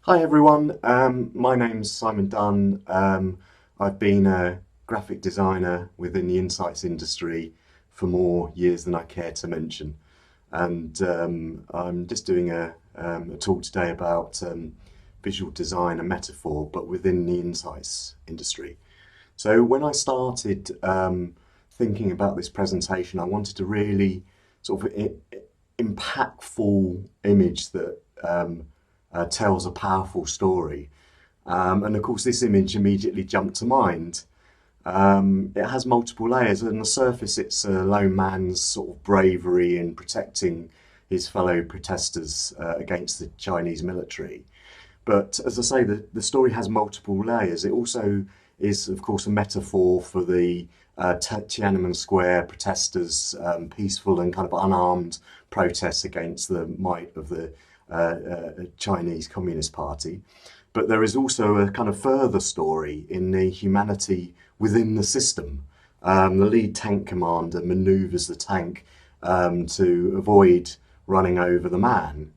Hi everyone, my name's Simon Dunn. I've been a graphic designer within the insights industry for more years than I care to mention. And I'm just doing a talk today about visual design, a metaphor, but within the insights industry. So when I started thinking about this presentation, I wanted to really sort of impactful image that tells a powerful story. And of course, this image immediately jumped to mind. It has multiple layers. On the surface, it's a lone man's sort of bravery in protecting his fellow protesters against the Chinese military. But as I say, the story has multiple layers. It also is, of course, a metaphor for the Tiananmen Square protesters, peaceful and kind of unarmed protests against the might of the Chinese Communist Party. But there is also a kind of further story in the humanity within the system. The lead tank commander maneuvers the tank to avoid running over the man.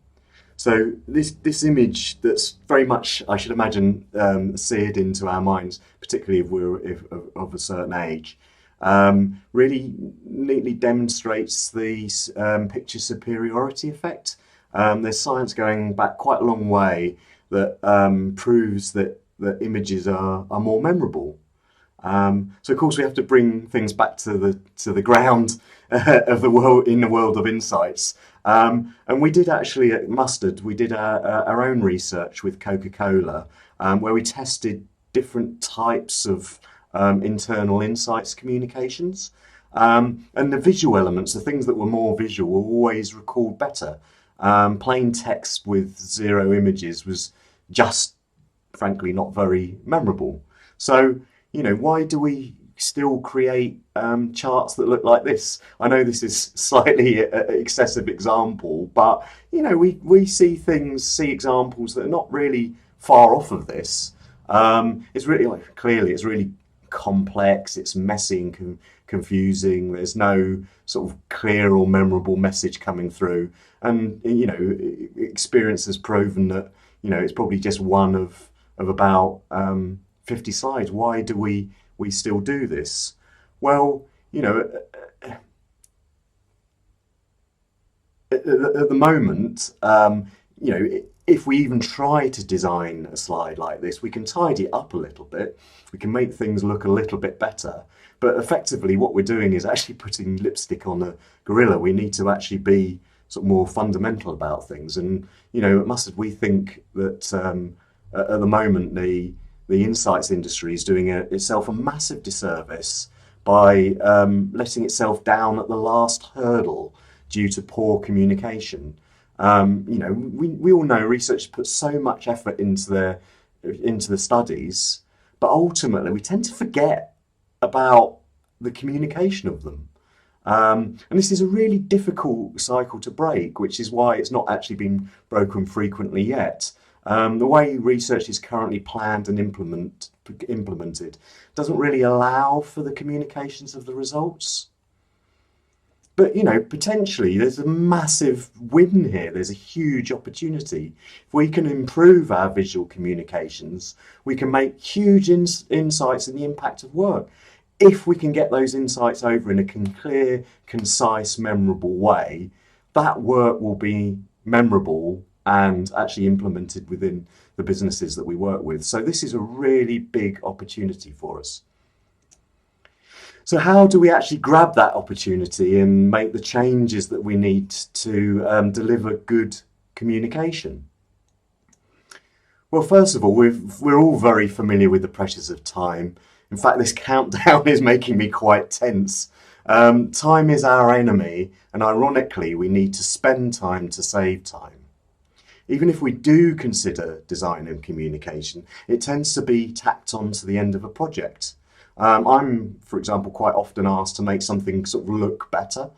So this image that's very much, I should imagine, seared into our minds, particularly if of a certain age, really neatly demonstrates the picture superiority effect. There's science going back quite a long way that proves that images are more memorable. So of course we have to bring things back to the ground of the world, in the world of insights. And we did actually at Mustard, we did our own research with Coca-Cola, where we tested different types of internal insights communications. And the visual elements, the things that were more visual, were always recalled better. Plain text with zero images was just, frankly, not very memorable. So, why do we still create charts that look like this? I know this is slightly an excessive example, but, we see examples that are not really far off of this. It's really, clearly, it's really complex, it's messy and confusing, there's no sort of clear or memorable message coming through. And, experience has proven that, it's probably just one of about 50 slides. Why do we still do this? Well, at the moment, if we even try to design a slide like this, we can tidy it up a little bit. We can make things look a little bit better. But effectively, what we're doing is actually putting lipstick on a gorilla. We need to actually be sort of more fundamental about things. And, at Mustard, we think that at the moment, the insights industry is doing itself a massive disservice by letting itself down at the last hurdle due to poor communication. We all know research puts so much effort into the studies, but ultimately we tend to forget about the communication of them. And this is a really difficult cycle to break, which is why it's not actually been broken frequently yet. The way research is currently planned and implemented doesn't really allow for the communications of the results. But, potentially there's a massive win here. There's a huge opportunity. If we can improve our visual communications, we can make huge insights in the impact of work. If we can get those insights over in a clear, concise, memorable way, that work will be memorable and actually implemented within the businesses that we work with. So this is a really big opportunity for us. So how do we actually grab that opportunity and make the changes that we need to deliver good communication? Well, first of all, we're all very familiar with the pressures of time. In fact, this countdown is making me quite tense. Time is our enemy, and ironically, we need to spend time to save time. Even if we do consider design and communication, it tends to be tacked on to the end of a project. I'm, for example, quite often asked to make something sort of look better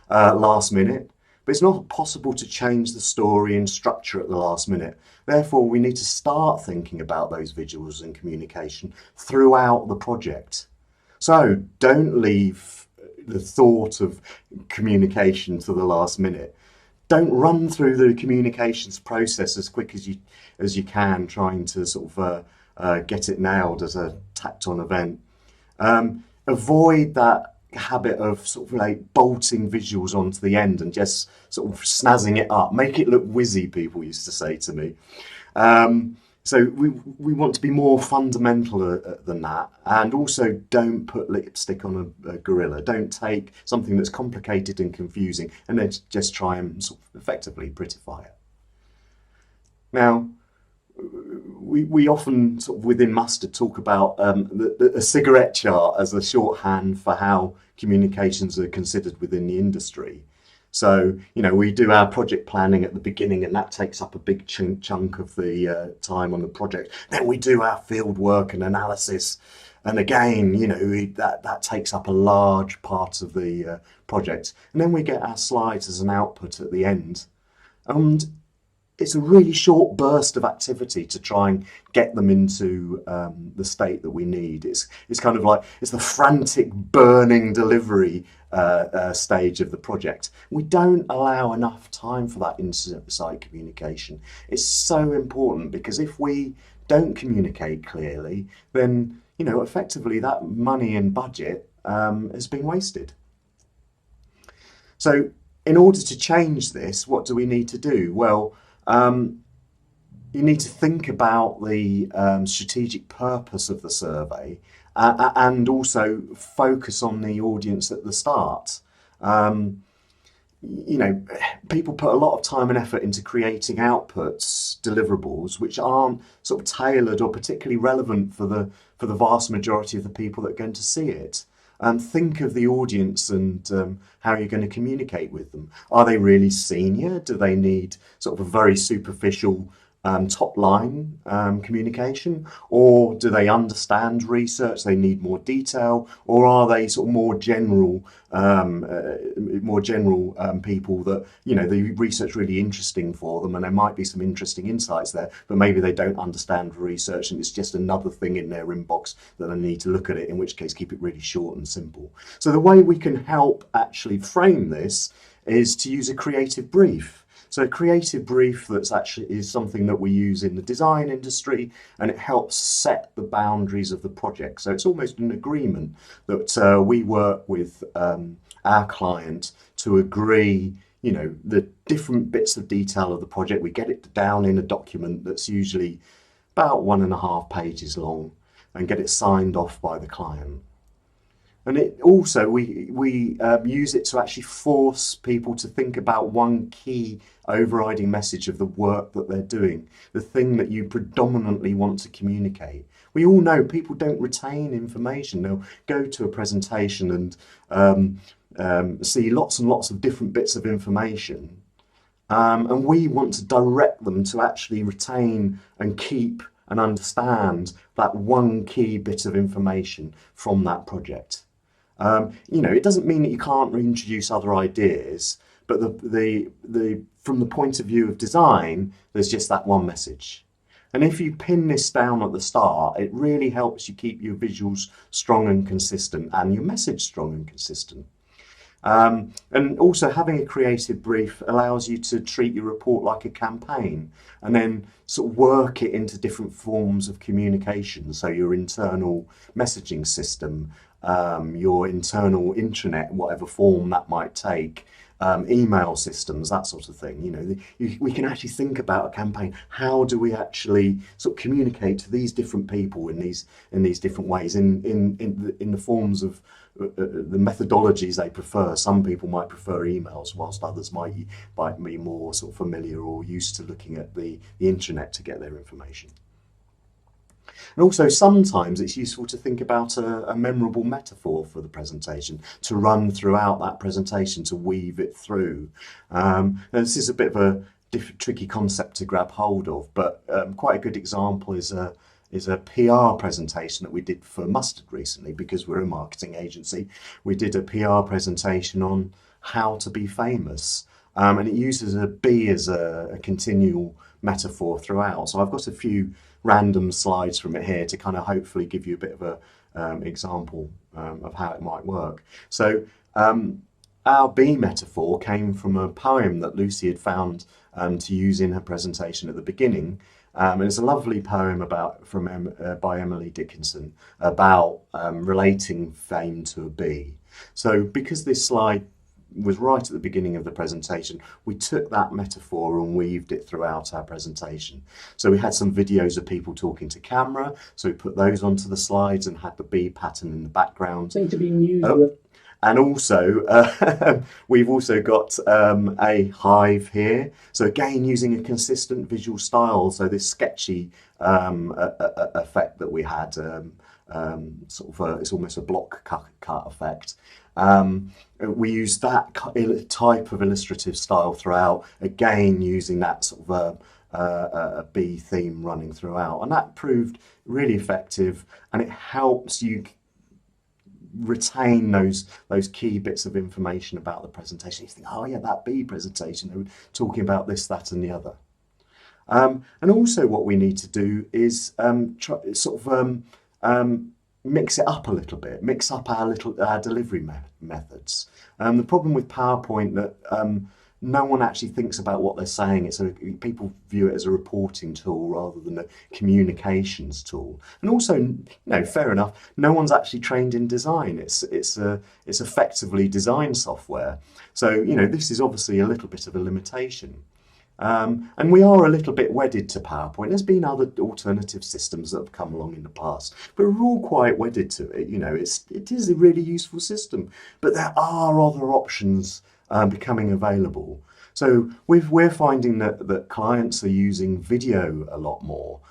last minute, but it's not possible to change the story and structure at the last minute. Therefore, we need to start thinking about those visuals and communication throughout the project. So don't leave the thought of communication to the last minute. don't run through the communications process as quick as you can, trying to sort of get it nailed as a tacked-on event. Avoid that habit of sort of like bolting visuals onto the end and just sort of snazzing it up. Make it look whizzy, people used to say to me. So we want to be more fundamental than that, and also don't put lipstick on a gorilla. Don't take something that's complicated and confusing and then just try and sort of effectively prettify it. Now, we often sort of within Mustard talk about a cigarette chart as a shorthand for how communications are considered within the industry. So, we do our project planning at the beginning, and that takes up a big chunk of the time on the project. Then we do our field work and analysis, and again, that takes up a large part of the project. And then we get our slides as an output at the end. And it's a really short burst of activity to try and get them into the state that we need. It's kind of like, it's the frantic burning delivery stage of the project. We don't allow enough time for that insight communication. It's so important, because if we don't communicate clearly, then effectively that money and budget has been wasted. So in order to change this, what do we need to do? Well, you need to think about the strategic purpose of the survey, and also focus on the audience at the start. People put a lot of time and effort into creating outputs, deliverables, which aren't sort of tailored or particularly relevant for the vast majority of the people that are going to see it. Think of the audience and how you're going to communicate with them. Are they really senior? Do they need sort of a very superficial top line communication, or do they understand research? They need more detail, or are they sort of more general people that the research really interesting for them, and there might be some interesting insights there, but maybe they don't understand research and it's just another thing in their inbox that they need to look at it, in which case keep it really short and simple. So the way we can help actually frame this is to use a creative brief. So a creative brief is something that we use in the design industry, and it helps set the boundaries of the project. So it's almost an agreement that we work with our client to agree, the different bits of detail of the project. We get it down in a document that's usually about 1.5 pages long, and get it signed off by the client. And it also, we use it to actually force people to think about one key overriding message of the work that they're doing, the thing that you predominantly want to communicate. We all know people don't retain information. They'll go to a presentation and see lots and lots of different bits of information. And we want to direct them to actually retain and keep and understand that one key bit of information from that project. It doesn't mean that you can't reintroduce other ideas, but from the point of view of design, there's just that one message. And if you pin this down at the start, it really helps you keep your visuals strong and consistent, and your message strong and consistent. And also, having a creative brief allows you to treat your report like a campaign, and then sort of work it into different forms of communication. So your internal messaging system, your internal intranet, whatever form that might take, email systems, that sort of thing. We can actually think about a campaign. How do we actually sort of communicate to these different people in these different ways, in the forms of the methodologies they prefer? Some people might prefer emails, whilst others might be more sort of familiar or used to looking at the intranet to get their information. And also, sometimes it's useful to think about a memorable metaphor for the presentation, to run throughout that presentation, to weave it through. This is a bit of a tricky concept to grab hold of, but quite a good example is a PR presentation that we did for Mustard recently, because we're a marketing agency. We did a PR presentation on how to be famous, and it uses a bee as a continual metaphor throughout. So I've got a few random slides from it here to kind of hopefully give you a bit of a example of how it might work. So our bee metaphor came from a poem that Lucy had found to use in her presentation at the beginning. And it's a lovely poem by Emily Dickinson about relating fame to a bee. So because this slide was right at the beginning of the presentation, we took that metaphor and weaved it throughout our presentation. So we had some videos of people talking to camera, so we put those onto the slides and had the bee pattern in the background. Seem to be news. And also, we've also got a hive here. So again, using a consistent visual style, so this sketchy effect that we had, it's almost a block cut effect. We use that type of illustrative style throughout, again using that sort of a bee theme running throughout, and that proved really effective, and it helps you retain those key bits of information about the presentation. You think, oh yeah, that bee presentation, they were talking about this, that, and the other. And also, what we need to do is mix it up a little bit, mix up our delivery methods. The problem with PowerPoint that no one actually thinks about what they're saying. People view it as a reporting tool rather than a communications tool. And also, fair enough, no one's actually trained in design. It's effectively design software. So this is obviously a little bit of a limitation. And we are a little bit wedded to PowerPoint. There's been other alternative systems that have come along in the past, but we're all quite wedded to it. It is a really useful system, but there are other options becoming available. So we're finding that clients are using video a lot more.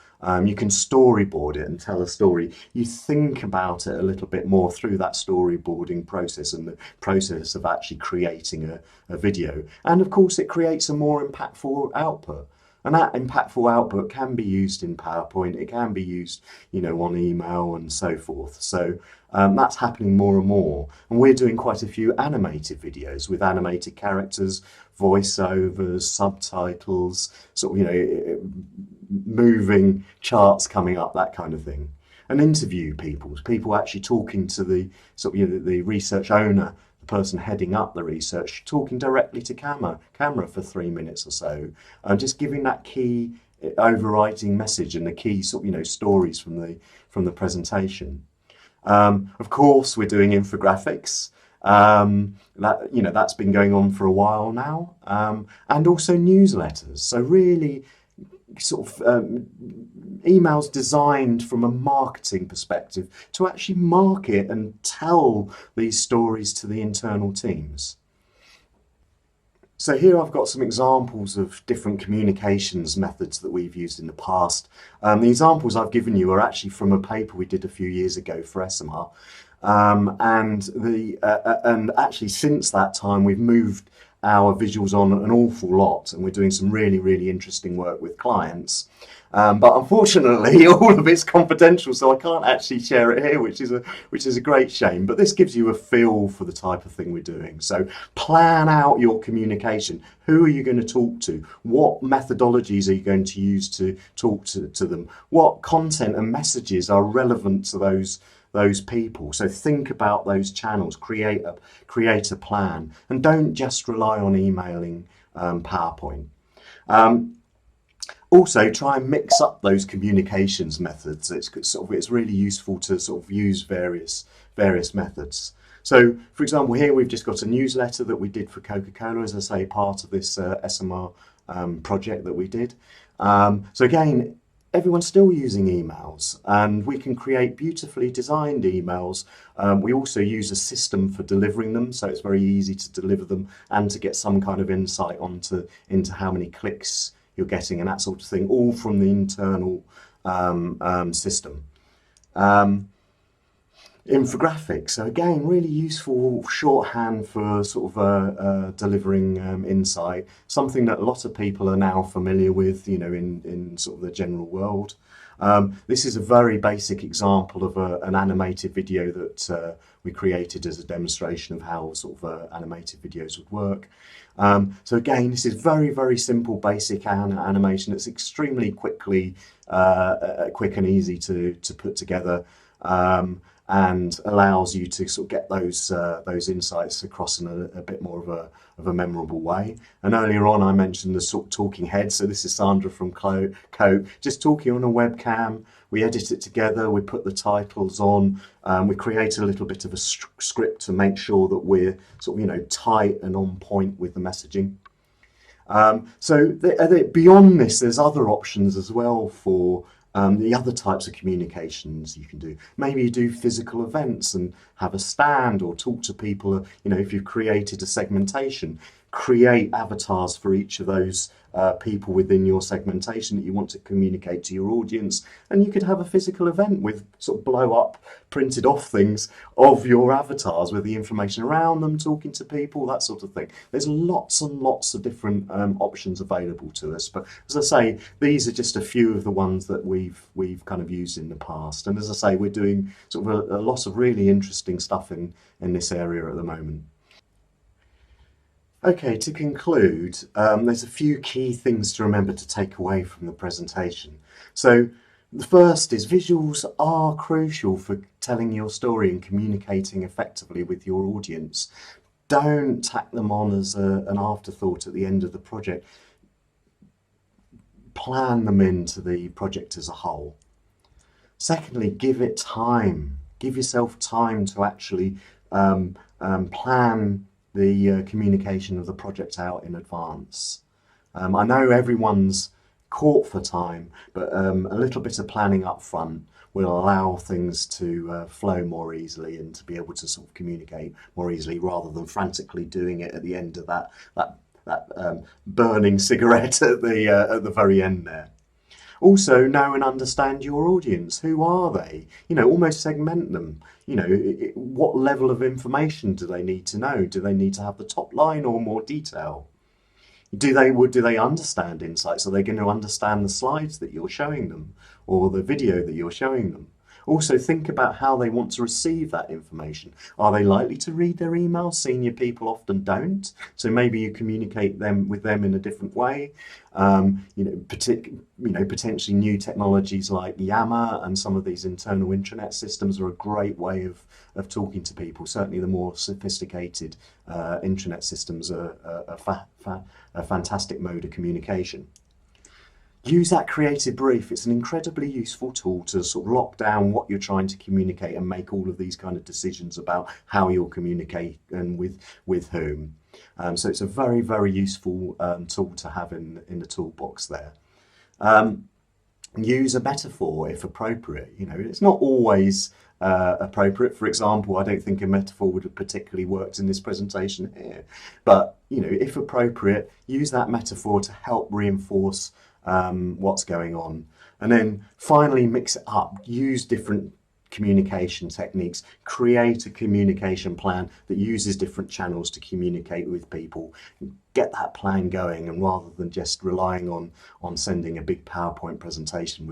You can storyboard it and tell a story. You think about it a little bit more through that storyboarding process and the process of actually creating a video. And of course, it creates a more impactful output. And that impactful output can be used in PowerPoint. It can be used, on email and so forth. So that's happening more and more. And we're doing quite a few animated videos with animated characters, voiceovers, subtitles, moving charts coming up, that kind of thing. And interview people actually talking to the research owner, the person heading up the research, talking directly to camera for 3 minutes or so, and just giving that key overriding message and the key stories from the presentation. Of course, we're doing infographics. That's been going on for a while now, and also newsletters. So really, emails designed from a marketing perspective to actually market and tell these stories to the internal teams. So here I've got some examples of different communications methods that we've used in the past. The examples I've given you are actually from a paper we did a few years ago for SMR. And actually since that time we've moved our visuals on an awful lot, and we're doing some really, really interesting work with clients. But unfortunately, all of it's confidential, so I can't actually share it here, which is a great shame. But this gives you a feel for the type of thing we're doing. So plan out your communication. Who are you going to talk to? What methodologies are you going to use to talk to them? What content and messages are relevant to those people? So think about those channels, create a plan, and don't just rely on emailing PowerPoint. Also, try and mix up those communications methods. It's really useful to use various methods. So, for example, here we've just got a newsletter that we did for Coca-Cola, as I say, part of this SMR project that we did. So again, everyone's still using emails, and we can create beautifully designed emails. We also use a system for delivering them, so it's very easy to deliver them and to get some kind of insight into how many clicks you're getting and that sort of thing, all from the internal system. Infographics, so again, really useful shorthand for delivering insight, something that a lot of people are now familiar with, in the general world. This is a very basic example of an animated video that we created as a demonstration of how animated videos would work. So again, this is very, very simple, basic animation. It's extremely quick and easy to put together. and allows you to sort of get those insights across in a bit more of a memorable way. And earlier on, I mentioned the sort of talking head. So this is Sandra from Coat, just talking on a webcam. We edit it together. We put the titles on. We create a little bit of a script to make sure that we're sort of tight and on point with the messaging. Beyond this, there's other options as well for the other types of communications you can do. Maybe you do physical events and have a stand or talk to people. If you've created a segmentation, create avatars for each of those people within your segmentation that you want to communicate to your audience. And you could have a physical event with sort of blow up, printed off things of your avatars with the information around them, talking to people, that sort of thing. There's lots and lots of different options available to us. But as I say, these are just a few of the ones that we've kind of used in the past. And as I say, we're doing sort of a lot of really interesting stuff in this area at the moment. Okay, to conclude, there's a few key things to remember to take away from the presentation. So the first is visuals are crucial for telling your story and communicating effectively with your audience. Don't tack them on as an afterthought at the end of the project. Plan them into the project as a whole. Secondly, give it time. Give yourself time to actually plan the communication of the project out in advance. I know everyone's caught for time, but a little bit of planning up front will allow things to flow more easily and to be able to sort of communicate more easily rather than frantically doing it at the end of that burning cigarette at the very end there. Also, know and understand your audience. Who are they? Almost segment them. What level of information do they need to know? Do they need to have the top line or more detail? Do they understand insights? Are they going to understand the slides that you're showing them or the video that you're showing them? Also, think about how they want to receive that information. Are they likely to read their emails? Senior people often don't, so maybe you communicate with them in a different way. Potentially new technologies like Yammer and some of these internal intranet systems are a great way of talking to people. Certainly, the more sophisticated intranet systems are a fantastic mode of communication. Use that creative brief. It's an incredibly useful tool to sort of lock down what you're trying to communicate and make all of these kind of decisions about how you'll communicate and with whom. So it's a very, very useful tool to have in the toolbox there. Use a metaphor if appropriate. It's not always appropriate. For example, I don't think a metaphor would have particularly worked in this presentation here. But, if appropriate, use that metaphor to help reinforce what's going on. And then finally mix it up, use different communication techniques, create a communication plan that uses different channels to communicate with people, get that plan going, and rather than just relying on sending a big PowerPoint presentation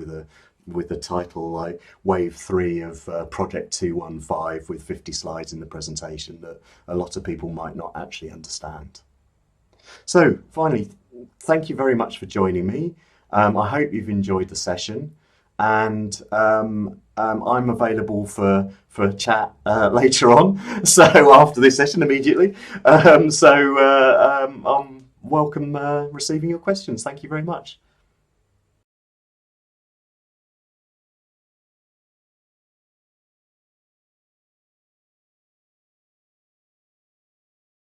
with a title like Wave 3 of Project 215 with 50 slides in the presentation that a lot of people might not actually understand. So finally, thank you very much for joining me. I hope you've enjoyed the session, and I'm available for a chat later on, so after this session immediately. I'm welcome receiving your questions. Thank you very much.